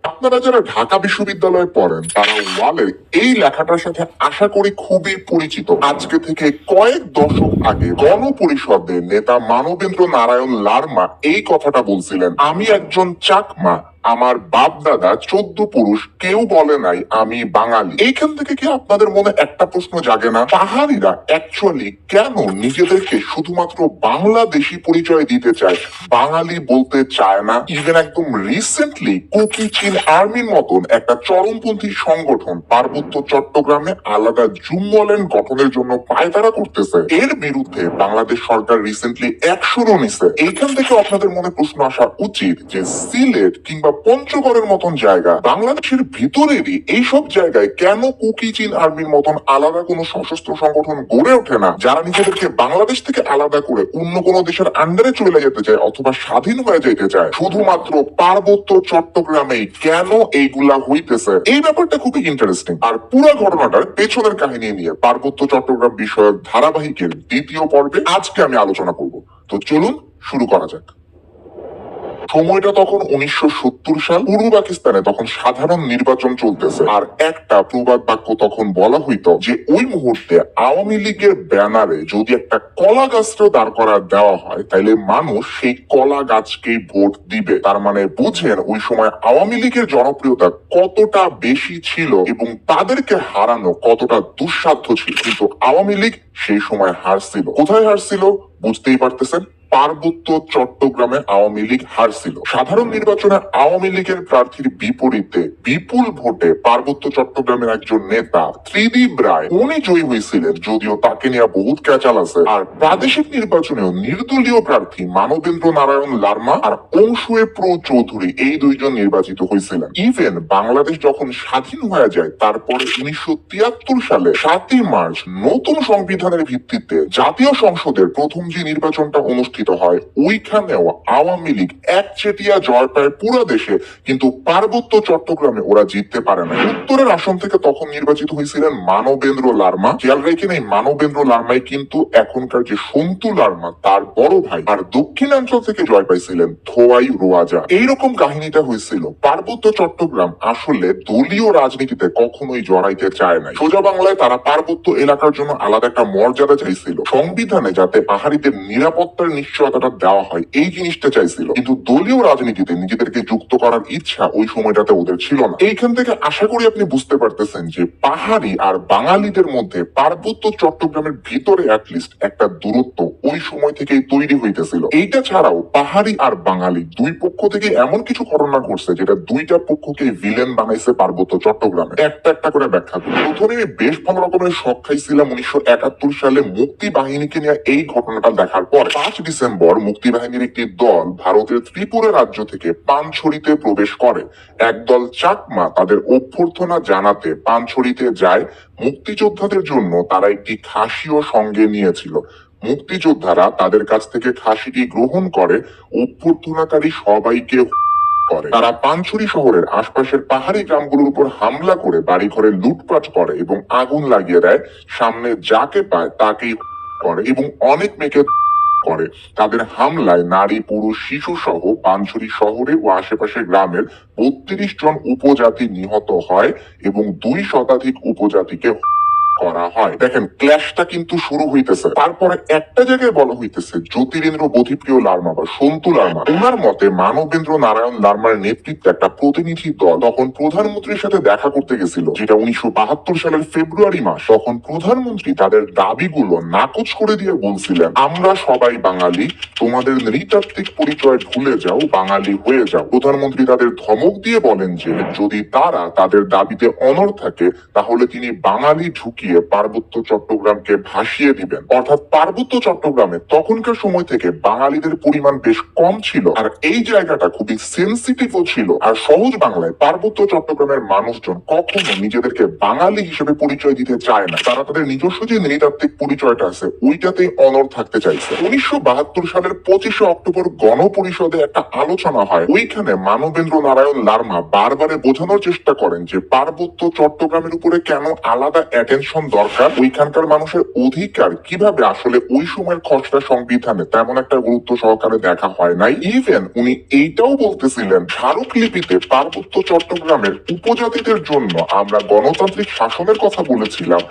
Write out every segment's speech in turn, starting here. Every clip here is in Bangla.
আপনারা যারা ঢাকা বিশ্ববিদ্যালয়ে পড়েন তারা ওয়ালের এই লেখাটার সাথে আশা করি খুবই পরিচিত। আজকে থেকে কয়েক দশক আগে গণপরিষদের নেতা মানবেন্দ্র নারায়ণ লারমা এই কথাটা বলছিলেন, আমি একজন চাকমা, আমার বাপ দাদা 14 পুরুষ, কেউ বলে নাই আমি বাঙালি। এইখান থেকে কি আপনাদের মনে একটা প্রশ্ন জাগে না, পাহাড়িরা অ্যাকচুয়ালি কেন নিজেদেরকে শুধুমাত্র বাংলাদেশি পরিচয় দিতে চায়, বাঙালি বলতে চায় না? ইভেন একদম রিসেন্টলি কুকি চিন আর্মির মতন একটা চরমপন্থী সংগঠন পার্বত্য চট্টগ্রামে আলাদা জুমওয়ালেন্ড গঠনের জন্য পায়তারা করতেছে। এর বিরুদ্ধে বাংলাদেশ সরকার রিসেন্টলি অ্যাকশনও নিছে। এইখান থেকে আপনাদের মনে প্রশ্ন আসা উচিত যে সিলেট কিংবা পঞ্চগড়ের মতন জায়গা, বাংলাদেশের ভিতরেরই এইসব জায়গায় কেন কুকি চিন আর্মির মতন আলাদা কোনো সশস্ত্র সংগঠন গড়ে ওঠে না, যারা নিজেদেরকে বাংলাদেশ থেকে আলাদা করে অন্য কোনো দেশের আন্ডারে চলে যেতে চায় অথবা স্বাধীন হয়ে যেতে চায়? শুধুমাত্র পার্বত্য চট্টগ্রামেই কেন এইগুলা হইতেছে? এই ব্যাপারটা খুবই ইন্টারেস্টিং। আর পুরো ঘটনাটার পেছনের কাহিনী নিয়ে পার্বত্য চট্টগ্রাম বিষয়ক ধারাবাহিকের দ্বিতীয় পর্বে আজকে আমি আলোচনা করব। তো চলুন শুরু করা যাক। সময়টা তখন 1970 সাল। পূর্ব পাকিস্তানে তখন সাধারণ নির্বাচন চলতেছে, আর একটা প্রবাদ বাক্য তখন বলা হইতো যে ওই মুহূর্তে আওয়ামী লীগের ব্যানারে যদি একটা কলা গাছটা দাঁড় করা দেওয়া হয় তাহলে মানুষ সেই কলা গাছকেই ভোট দিবে। তার মানে বুঝেন ওই সময় আওয়ামী লীগের জনপ্রিয়তা কতটা বেশি ছিল এবং তাদেরকে হারানো কতটা দুঃসাধ্য ছিল। কিন্তু আওয়ামী লীগ সেই সময় হারছিল। কোথায় হারছিল বুঝতেই পারতেছেন, পার্বত্য চট্টগ্রামে আওয়ামী লীগ হারছিল। সাধারণ নির্বাচনে আওয়ামী লীগের প্রার্থীর বিপরীতে বিপুল ভোটে পার্বত্য চট্টগ্রামের একজন নেতা ত্রিদীপ রায়, উনি জয়ী হয়েছিলেন, যদিও তাকে নিয়ে বহুত ক্যাচাল আছে। আর প্রাদেশিক নির্বাচনেও নির্দলীয় প্রার্থী মানবেন্দ্র নারায়ণ লারমা আর অংশুয়ে প্রো চৌধুরী এই দুইজন নির্বাচিত হয়েছিলেন। ইভেন বাংলাদেশ যখন স্বাধীন হয়ে যায় তারপরে 1973 সালে 7ই মার্চ নতুন সংবিধানের ভিত্তিতে জাতীয় সংসদের প্রথম যে নির্বাচনটা অনুষ্ঠিত হয়, ওইখানেও আওয়ামী লীগ একচেটিয়া জয় পায় পুরো দেশে, কিন্তু পার্বত্য চট্টগ্রামে ওরা জিততে পারে না। উত্তরের আসন থেকে তখন নির্বাচিত হয়েছিলেন মানবেন্দ্র লারমা। খেয়াল রেখেন এই মানবেন্দ্র লারমাই কিন্তু এখনকার যে সন্তু লারমা তার বড় ভাই। আর দক্ষিণাঞ্চল থেকে জয় পাইছিলেন থোয়াই রোয়াজা। এইরকম কাহিনীটা হয়েছিল। পার্বত্য চট্টগ্রাম আসলে দলীয় রাজনীতিতে কখনোই জড়াইতে চায় না। সোজা বাংলায় তারা পার্বত্য এলাকার জন্য আলাদা একটা মর্যাদা চাইছিল, সংবিধানে যাতে পাহাড়িদের নিরাপত্তার নিশ্চয়তাটা দেওয়া হয় এই জিনিসটা চাইছিল, কিন্তু দলীয় রাজনীতিতে নিজেদেরকে যুক্ত করার ইচ্ছা ওই সময়টাতে ওদের ছিল না। এইখান থেকে আশা করি আপনি বুঝতে পারতেছেন যে পাহাড়ি আর বাঙালিদের মধ্যে পার্বত্য চট্টগ্রামের ভিতরে অ্যাটলিস্ট একটা দূরত্ব ওই সময় থেকেই তৈরি হইতেছিল। এইটা ছাড়াও পাহাড়ি আর বাঙালি দুই পক্ষ থেকে এমন কিছু ঘটনা ঘটছে যেটা দুইটা পক্ষকে ভিলেন বানাইছে পার্বত্য চট্টগ্রামে। একটা একটা করে ব্যাখ্যা করি। প্রথমে আমি বেশ ভালো রকমের শখ খাইছিলাম 1971 সালে মুক্তি বাহিনীকে নিয়ে এই ঘটনাটা দেখার পর। 5 ডিসেম্বর মুক্তি বাহিনীর একটি দল ভারতের ত্রিপুরা রাজ্য থেকে পানছড়িতে প্রবেশ করে। একদল চাকমা তাদের অভ্যর্থনা জানাতে পানছড়িতে যায়। মুক্তিযোদ্ধাদের জন্য তারা একটি খাসিও সঙ্গে নিয়েছিল। মুক্তিযোদ্ধারা তাদের কাছ থেকে খাসিটি গ্রহণ করে অভ্যর্থনাকারী সবাইকে করে। তারা পানছড়ি শহরের আশপাশের পাহাড়ি গ্রামগুলোর উপর হামলা করে বাড়িঘরে লুটপাট করে এবং আগুন লাগিয়ে দেয়। সামনে যাকে পায় তাকেই করে এবং অনেক মেয়েকে করে। তাদের হামলায় নারী, পুরুষ, শিশু সহ পানছড়ি শহরে ও আশেপাশের গ্রামের 32 জন উপজাতি নিহত হয় এবং 2 শতাধিক উপজাতিকে করা হয়। দেখেন ক্ল্যাশটা কিন্তু শুরু হইতেছে। তারপরে একটা জায়গায় বলা হইতেছে জ্যোতিরেন্দ্র বোধিপ্রিয় লারমা বা সন্তু লারমা, ওনার মতে মানবেন্দ্র নারায়ণ লারমার নেতৃত্বে একটা প্রতিনিধি দল তখন প্রধানমন্ত্রীর সাথে দেখা করতে গেছিল, যেটা 1972 সালের ফেব্রুয়ারি মাস। তখন প্রধানমন্ত্রী তাদের দাবিগুলো নাকচ করে দিয়ে বলছিলেন, আমরা সবাই বাঙালি, তোমাদের নৃতাত্ত্বিক পরিচয় ভুলে যাও, বাঙালি হয়ে যাও। প্রধানমন্ত্রী তাদের ধমক দিয়ে বলেন যে যদি তারা তাদের দাবিতে অনড় থাকে তাহলে তিনি বাঙালি ঢুকিয়ে পার্বত্য চট্টগ্রামকে ভাসিয়ে দিবেন। অর্থাৎ পার্বত্য চট্টগ্রামে তখনকার সময় থেকে বাঙালিদের পরিমাণ বেশ কম ছিল, আর এই জায়গাটা খুবই সেন্সিটিভও ছিল। আর সহজ বাংলায় পার্বত্য চট্টগ্রামের মানুষজন কখনো নিজেদেরকে বাঙালি হিসেবে পরিচয় দিতে চায় না। তারা তাদের নিজস্ব যে নৃতাত্ত্বিক পরিচয়টা আছে ওইটাতেই অনড় থাকতে চাইছে। 1972 সালের 25 অক্টোবর গণপরিষদে একটা আলোচনা হয়। ওইখানে মানবেন্দ্র নারায়ণ লারমা বারবারে বোঝানোর চেষ্টা করেন যে পার্বত্য চট্টগ্রামের উপরে কেন আলাদা অ্যাটেনশন রিকগনিশন দরকার, ওইখানকার মানুষের অধিকার কিভাবে আসলে ওই সময়ের খসড়া সংবিধানে তেমন একটা গুরুত্ব সহকারে দেখা হয় নাই। ইভেন উনি এইটাও বলতেছিলেন স্মারকলিপিতে পার্বত্য চট্টগ্রামের উপজাতিদের জন্য আমরা গণতান্ত্রিক শাসনের কথা বলেছিলাম,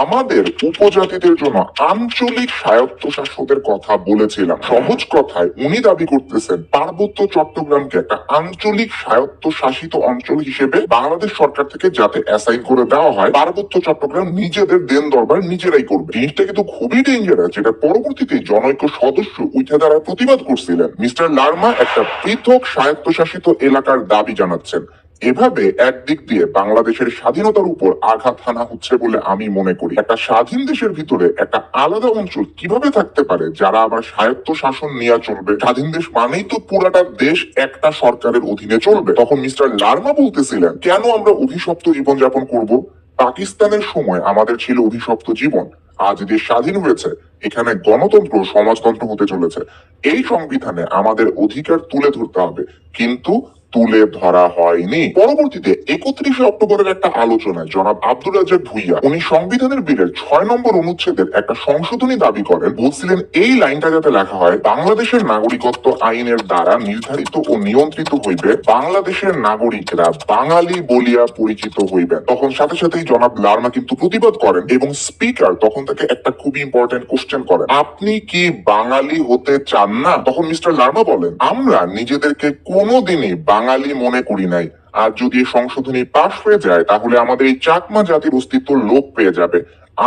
আমাদের উপজাতিদের জন্য আঞ্চলিক স্বায়ত্তশাসনের কথা বলেছিলাম। সহজ কথায় উনি দাবি করতেছেন পার্বত্য চট্টগ্রামকে একটা আঞ্চলিক স্বায়ত্তশাসিত অঞ্চল হিসেবে বাংলাদেশ সরকার থেকে যাতে অ্যাসাইন করে দেওয়া হয়, পার্বত্য চট্টগ্রাম নিজেদের দেন দরবার নিজেরাই করবে। জিনিসটা কিন্তু খুবই ডেঞ্জারাস, যেটা পরবর্তীতে জনৈক সদস্য উঠে দাঁড়ায় প্রতিবাদ করছিলেন। মিস্টার লারমা একটা পৃথক স্বায়ত্তশাসিত এলাকার দাবি জানাচ্ছেন। এভাবে একদিক দিয়ে বাংলাদেশের স্বাধীনতার উপর আঘাত হানা হচ্ছে বলে আমি মনে করি। একটা স্বাধীন দেশের ভিতরে একটা আলাদা অঞ্চল কিভাবে থাকতে পারে যারা আবার স্বায়ত্ত শাসন নিয়ে চলবে? স্বাধীন দেশ মানেই তো পুরাটা দেশ একটা সরকারের অধীনে চলবে। তখন মিস্টার লারমা বলতেছিলেন কেন আমরা অভিশপ্ত জীবনযাপন করব? পাকিস্তানের সময় আমাদের ছিল অভিশপ্ত জীবন, আজ দেশ স্বাধীন হয়েছে, এখানে গণতন্ত্র সমাজতন্ত্র হতে চলেছে। এই সংবিধানে আমাদের অধিকার তুলে ধরতে হবে, কিন্তু তুলে ধরা হয়নি। পরবর্তীতে 31শে অক্টোবরের একটা আলোচনায় জনাব আব্দুর রাজ্জাক ভুইয়া উনি সংবিধানের বিলের 6 নম্বর অনুচ্ছেদের একটা সংশোধনী দাবি করেন। বলছিলেন এই লাইনটা যাতে লেখা হয়, বাংলাদেশের নাগরিকত্ব আইনের দ্বারা নির্ধারিত ও নিয়ন্ত্রিত হইবে, বাংলাদেশের নাগরিকরা বাঙালি বলিয়া পরিচিত হইবেন। তখন সাথে সাথেই জনাব লারমা কিন্তু প্রতিবাদ করেন এবং স্পিকার তখন তাকে একটা খুবই ইম্পর্টেন্ট কোশ্চেন করেন, আপনি কি বাঙালি হতে চান না? তখন মিস্টার লারমা বলেন, আমরা নিজেদেরকে কোনোদিনই বাঙালি মনে করি নাই, আর যদি এই সংশোধনী পাশ হয়ে যায় তাহলে আমাদের এই চাকমা জাতির অস্তিত্ব লোপ পেয়ে যাবে।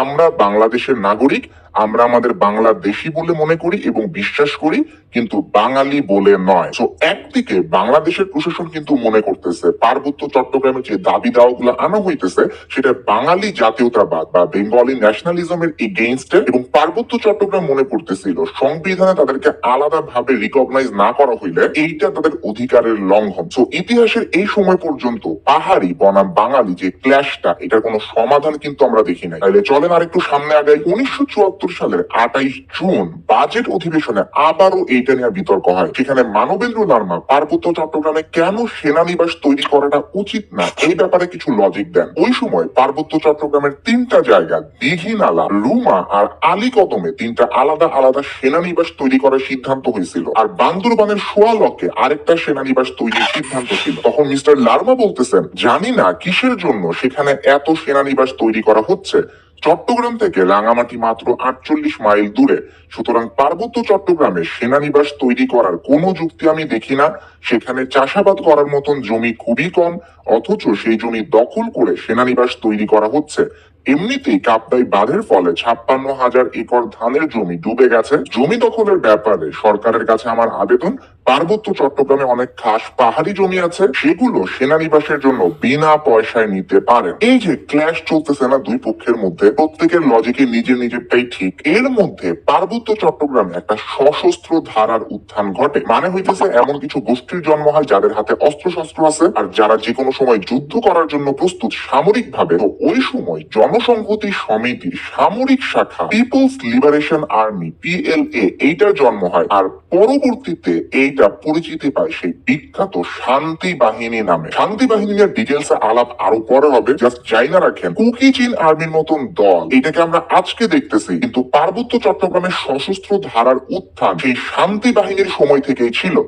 আমরা বাংলাদেশের নাগরিক, আমরা আমাদের বাংলাদেশি বলে মনে করি এবং বিশ্বাস করি, কিন্তু বাঙালি বলে নয়। তো একদিকে বাংলাদেশের প্রশাসন কিন্তু মনে করতেছে পার্বত্য চট্টগ্রামের যে দাবি দাওয়াগুলো আনা হইতেছে সেটা বাঙালি জাতীয়তাবাদ বা বেঙ্গলি ন্যাশনালিজমের এগেইনস্টে, এবং পার্বত্য চট্টগ্রাম মনে করতেছিল সংবিধানে তাদেরকে আলাদাভাবে রিকগনাইজ না করা হইলে এইটা তাদের অধিকারের লঙ্ঘন। তো ইতিহাসের এই সময় পর্যন্ত পাহাড়ি বনাম বাঙালি যে ক্ল্যাশটা, এটার কোনো সমাধান কিন্তু আমরা দেখি নাই। তাহলে চলেন আর একটু সামনে আগাই। 1974 সালের 28 জুন বাজেট অধিবেশনে আবারও এইটা নিয়ে বিতর্ক হয়। সেখানে মানবেন্দ্র লারমা পার্বত্য চট্টগ্রামে কেন সেনানিবাস তৈরি করাটা উচিত না এই ব্যাপারে কিছু লজিক দেন। ওই সময় পার্বত্য চট্টগ্রামের 3টা জায়গা দীঘিনালা, রুমা আর আলীকদমে 3টা আলাদা আলাদা সেনানিবাস তৈরি করার সিদ্ধান্ত হয়েছিল, আর বান্দরবানের সোয়ালকে আরেকটা সেনানিবাস তৈরির সিদ্ধান্ত ছিল। তখন মিস্টার লারমা বলতেছেন, জানি না কিসের জন্য সেখানে এত সেনানিবাস তৈরি করা হচ্ছে। চট্টগ্রাম থেকে রাঙামাটি মাত্র 48 মাইল দূরে, সুতরাং পার্বত্য চট্টগ্রামে সেনানিবাস তৈরি করার কোনো যুক্তি আমি দেখি না। সেখানে চাষাবাদ করার মতন জমি খুবই কম, অথচ সেই জমি দখল করে সেনানিবাস তৈরি করা হচ্ছে। এমনিতেই কাপ্তাই বাঁধের ফলে 56,000 একর ধানের জমি ডুবে গেছে। জমি দখলের ব্যাপারে সরকারের কাছে আমার আবেদন, পার্বত্য চট্টগ্রামে অনেক খাস পাহাড়ি জমি আছে, সেগুলো সেনানিবাসের জন্য বিনা পয়সায় নিতে পারেন। এই যে ক্ল্যাশ চলতেছে না দুই পক্ষের মধ্যে, প্রত্যেকের লজিকে নিজের নিজেরটাই ঠিক। এর মধ্যে পার্বত্য চট্টগ্রামে একটা সশস্ত্র ধারার উত্থান ঘটে। মানে হইতেছে এমন কিছু গোষ্ঠীর জন্ম হয় যাদের হাতে অস্ত্রশস্ত্র আছে, আর যারা যে কোনো সময় যুদ্ধ করার জন্য প্রস্তুত সামরিক ভাবে। তো ওই সময় জনসংহতি সমিতির সামরিক শাখা পিপলস লিবারেশন আর্মি PLA এইটার জন্ম হয়, আর পরবর্তীতে এইটা পরিচিতি পায় সেই বিখ্যাত শান্তি বাহিনী নামে। শান্তি বাহিনী নিয়ে ডিটেলস আলাপ আরো পরে হবে, জাস্ট জাইনা রাখেন কুকি চীন আর্মির মতন দল এটাকে আমরা আজকে দেখতেছি, কিন্তু পার্বত্য চট্টগ্রামের সশস্ত্র ধারার উত্থান সেই শান্তি বাহিনীর সময় থেকেই ছিল।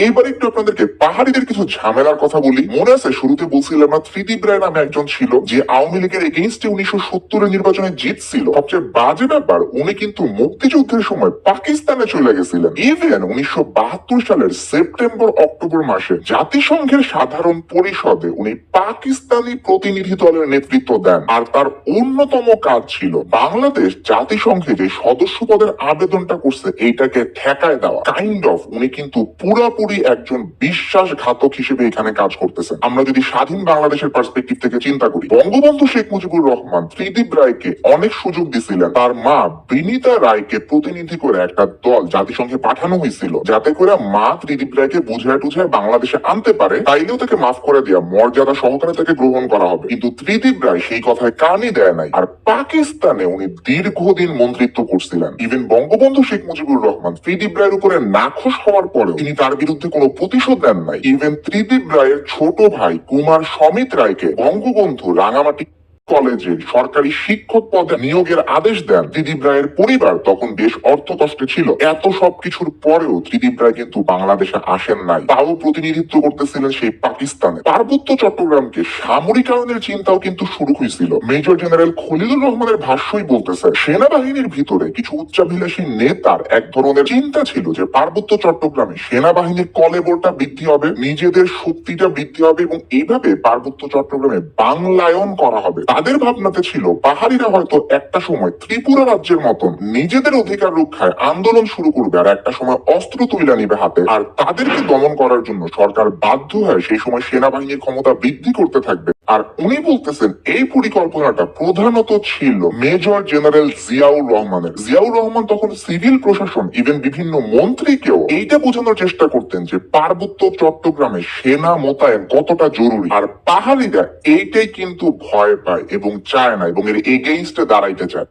এইবার একটু আপনাদেরকে পাহাড়িদের কিছু ঝামেলার কথা বলি। মনে আছে শুরুতে বলছিলাম না ত্রিদীপ রায় নামে একজন ছিল যে আওয়ামী লীগের এগেইনস্টে 1970 নির্বাচনে জিতছিল। সবচেয়ে বাজে ব্যাপার, উনি কিন্তু মুক্তিযুদ্ধের সময় পাকিস্তানে চলে গেছিলেন। ইভেন 1972 সালের সেপ্টেম্বর অক্টোবর মাসে জাতিসংঘের সাধারণ পরিষদে উনি পাকিস্তানি প্রতিনিধি দলের নেতৃত্ব দেন, আর তার অন্যতম কাজ ছিল বাংলাদেশ জাতিসংঘে যে সদস্য পদের আবেদনটা করছে এইটাকে ঠেকায় দেওয়া। কাইন্ড অফ উনি কিন্তু পুরোপুরি একজন বিশ্বাসঘাতক হিসেবে এখানে কাজ করতেছেন। আমরা যদি স্বাধীন বাংলাদেশের পার্সপেক্টিভ থেকে চিন্তা করি, বঙ্গবন্ধু শেখ মুজিবুর রহমান ত্রিদীপ রায়কে অনেক সুযোগ দিছিলেন। তার মা বিনীতা রায়কে প্রতিনিধি করে একটা দল জাতিসংঘে পাঠানো হয়েছিল, যাতে করে মা ত্রিদীপ রায়কে বুঝায় টুঝায় বাংলাদেশে আনতে পারে, তাইলেও তাকে মাফ করে দেওয়া, মর্যাদা সহকারে তাকে গ্রহণ করা হবে। কিন্তু ত্রিদীপ রায় সেই কথায় কানই দেয় নাই, আর পাকিস্তানে উনি দীর্ঘদিন মন্ত্রিত্ব করছিলেন। ইভেন বঙ্গবন্ধু শেখ মুজিবুর রহমান ত্রিদীপ রায়ের উপরে নাখোশ হওয়ার পরেও তিনি তার বিরুদ্ধে কোনো প্রতিশোধ দেন নাই। ইভেন ত্রিদীপ রায়ের ছোট ভাই কুমার সমিত রায়কে বঙ্গবন্ধু রাঙামাটি কলেজে সরকারি শিক্ষক পদে নিয়োগের আদেশ দেন ত্রিদীপ রায়ের পরিবার তখন বেশ অর্থকষ্টে ছিল। এত সবকিছুর পরেও ত্রিদীপ রায় কিন্তু বাংলাদেশে আসেন নাই, তাও প্রতিনিধিত্ব করতেছিলেন সেই পাকিস্তানে। পার্বত্য চট্টগ্রামকে সামরিকায়নের চিন্তাও কিন্তু শুরু হয়েছিল। মেজর জেনারেল খলিলুর রহমানের ভাষ্যই বলতেছে সেনাবাহিনীর ভিতরে কিছু উচ্চাভিলাষী নেতার এক ধরনের চিন্তা ছিল যে পার্বত্য চট্টগ্রামে সেনাবাহিনীর কলেবরটা বৃদ্ধি হবে, নিজেদের শক্তিটা বৃদ্ধি হবে এবং এইভাবে পার্বত্য চট্টগ্রামে বাংলায়ন করা হবে। তাদের ভাবনাতে ছিল পাহাড়িরা হয়তো একটা সময় ত্রিপুরা রাজ্যের মতন নিজেদের অধিকার রক্ষায় আন্দোলন শুরু করবে আর একটা সময় অস্ত্র তুলে নিবে হাতে, আর তাদেরকে দমন করার জন্য সরকার বাধ্য হয় সেই সময় সেনাবাহিনীর ক্ষমতা বৃদ্ধি করতে থাকবে। আর উনি বলতেছেন এই পরিকল্পনাটা প্রধানত ছিল মেজর জেনারেল জিয়াউর রহমানের। জিয়াউর রহমান তখন সিভিল প্রশাসন ইভেন বিভিন্ন মন্ত্রীকেও এইটা বোঝানোর চেষ্টা করতেন যে পার্বত্য চট্টগ্রামে সেনা মোতায়েন কতটা জরুরি, আর পাহাড়িরা এইটাই কিন্তু ভয় পায় এবং চায় না এবং এর এগেইনস্টে দাঁড়াইতে চায়।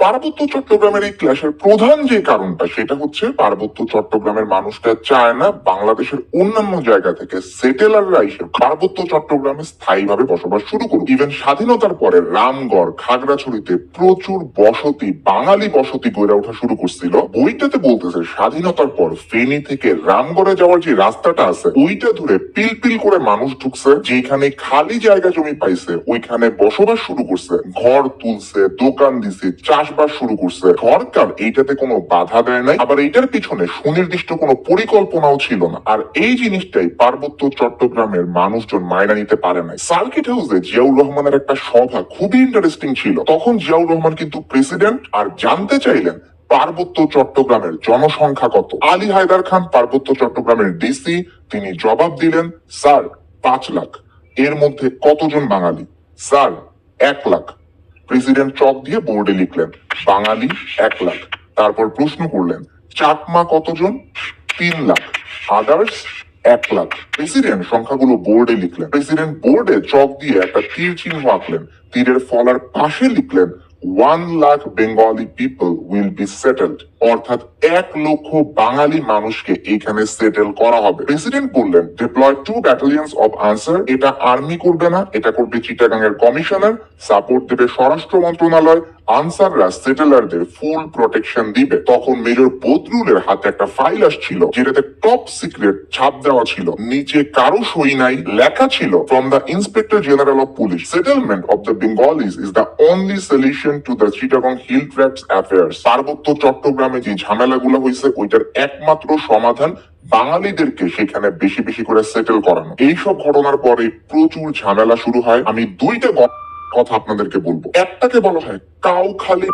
পার্বত্য চট্টগ্রামের এই ক্লাসের প্রধান যে কারণটা সেটা হচ্ছে পার্বত্য চট্টগ্রামের মানুষটা চায় না বাংলাদেশের অন্যান্য জায়গা থেকে সেটেলাররা এসে পার্বত্য চট্টগ্রামে স্থায়ীভাবে বসবাস শুরু করুক। ইভেন স্বাধীনতার পরে রামগড়, খাগড়াছড়িতে প্রচুর বসতি, বাঙালি বসতি গড়ে ওঠা শুরু করছিল। বইটাতে বলতেছে স্বাধীনতার পর ফেনী থেকে রামগড়ে যাওয়ার যে রাস্তাটা আছে ওইটা ধরে পিলপিল করে মানুষ ঢুকছে, যেখানে খালি জায়গা জমি পাইছে ওইখানে বসবাস শুরু করছে, ঘর তুলছে, দোকান দিছে, চাষবাস শুরু করছে। সরকার এইটাতে কোনো বাধা দেয় নাই, আবার এইটার পিছনে সুনির্দিষ্ট কোনো পরিকল্পনাও ছিল না। আর এই জিনিসটাই পার্বত্য চট্টগ্রামের মানুষজন মাইনা নিতে পারে নাই। সার্কিট হাউসে জিয়াউর রহমানের একটা সভা খুবই ইন্টারেস্টিং ছিল। তখন জিয়াউর রহমান কিন্তু প্রেসিডেন্ট, আর জানতে চাইলেন পার্বত্য চট্টগ্রামের জনসংখ্যা কত। আলী হায়দার খান পার্বত্য চট্টগ্রামের ডিসি, তিনি জবাব দিলেন, স্যার 5 লাখ। এর মধ্যে কতজন বাঙালি? স্যার 1 লাখ। প্রেসিডেন্ট চক দিয়ে বোর্ডে লিখলেন বাঙালি 1 লাখ। তারপর প্রশ্ন করলেন চাকমা কতজন? 3 লাখ। আদার্স 1 লাখ। প্রেসিডেন্ট সংখ্যাগুলো বোর্ডে লিখলেন। প্রেসিডেন্ট বোর্ডে চক দিয়ে একটা তীর চিহ্ন আঁকলেন। তীরের ফলার পাশে লিখলেন 1 lakh Bengali people will be settled, অর্থাৎ 1 লক্ষ বাঙালি মানুষকে এখানে সেটেল করা হবে। প্রেসিডেন্ট বললেন ডিপ্লয় 2 ব্যাটালিয়নস অফ আনসার, এটা আর্মি করবে না, এটা করবে চিটাগাং এর কমিশনার, সাপোর্ট দেবে স্বরাষ্ট্র মন্ত্রণালয়, আনসাররা সেটেলারদের ফুল প্রোটেকশন দিবে। তখন মেজর বদরুলের হাতে একটা ফাইল আসছিল যেটাতে টপ সিক্রেট ছাপ দেওয়া ছিল, নিচে কারো সই নাই, লেখা ছিল from the inspector general of police, settlement of the Bengalis is the only solution to the Chittagong hill tracts affairs. পার্বত্য চট্টগ্রামে যে ঝামেলাগুলো হয়েছে ওইটার একমাত্র সমাধান বাঙালিদেরকে সেখানে বেশি বেশি করে সেটেল করানো। এইসব ঘটনার পরে প্রচুর ঝামেলা শুরু হয়। আমি দুইটা কথা আপনাদেরকে বলবো। একটাকে বলা হয় কাউখালী।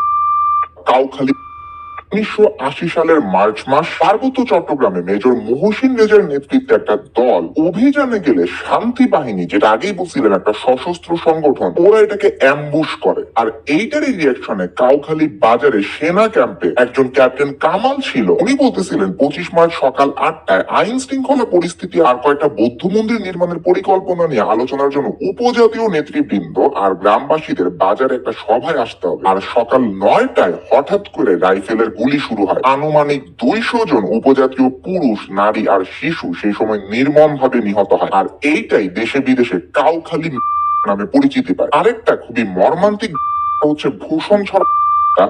1980 সালের মার্চ মাস পার্বত্য চট্টগ্রামে মেজর মহসিন রেজার নেতৃত্বে একটা দল অভিযানে গেলে শান্তি বাহিনী, যেটা আগেই বলছিলেন একটা সশস্ত্র সংগঠন, ওরা এটাকে অ্যাম্বুশ করে। আর এইটারই রিয়াকশনে কাউখালী বাজারে সেনা ক্যাম্পে একজন ক্যাপ্টেন কামাল ছিল। উনি বলতেছিলেন 25 মার্চ সকাল 8টায় আইন শৃঙ্খলা পরিস্থিতি আর কয়েকটা বৌদ্ধ মন্দির নির্মাণের পরিকল্পনা নিয়ে আলোচনার জন্য উপজাতীয় নেতৃবৃন্দ আর গ্রামবাসীদের বাজারে একটা সভায় আসতে হবে। আর সকাল 9টায় হঠাৎ করে রাইফেলের গুলি শুরু হয়। আনুমানিক 200 জন উপজাতীয় পুরুষ, নারী আর শিশু সেই সময় নির্মম ভাবে নিহত হয়। আর এইটাই দেশে বিদেশে কাউখালী নামে পরিচিতি পায়। আরেকটা খুবই মর্মান্তিক হচ্ছে ভূষণ ছড়া।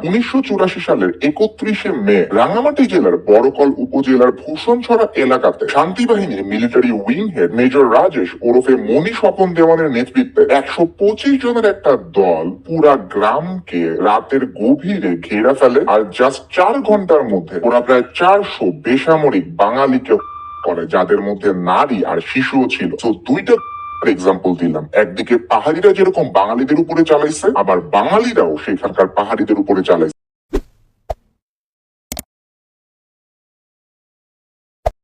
1984 সালের 31শে মে রাঙ্গামাটি জেলার বড়কল উপজেলার ভূষণছড়া এলাকাতে শান্তি বাহিনীর military wing head major Rajesh ওরফে মনি স্বপন দেওয়ানের নেতৃত্বে 125 জনের একটা দল পুরা গ্রামকে রাতের গভীরে ঘেরা ফেলে। আর জাস্ট 4 ঘন্টার মধ্যে ওরা প্রায় 400 বেসামরিক বাঙালিকে করে, যাদের মধ্যে নারী আর শিশুও ছিল। তো দুইটা এক্সাম্পল দিলাম, একদিকে পাহাড়িরা যেরকম বাঙালিদের উপরে চালাইছে, আবার বাঙালিরাও সেখানকার পাহাড়িদের উপরে চালাইছে।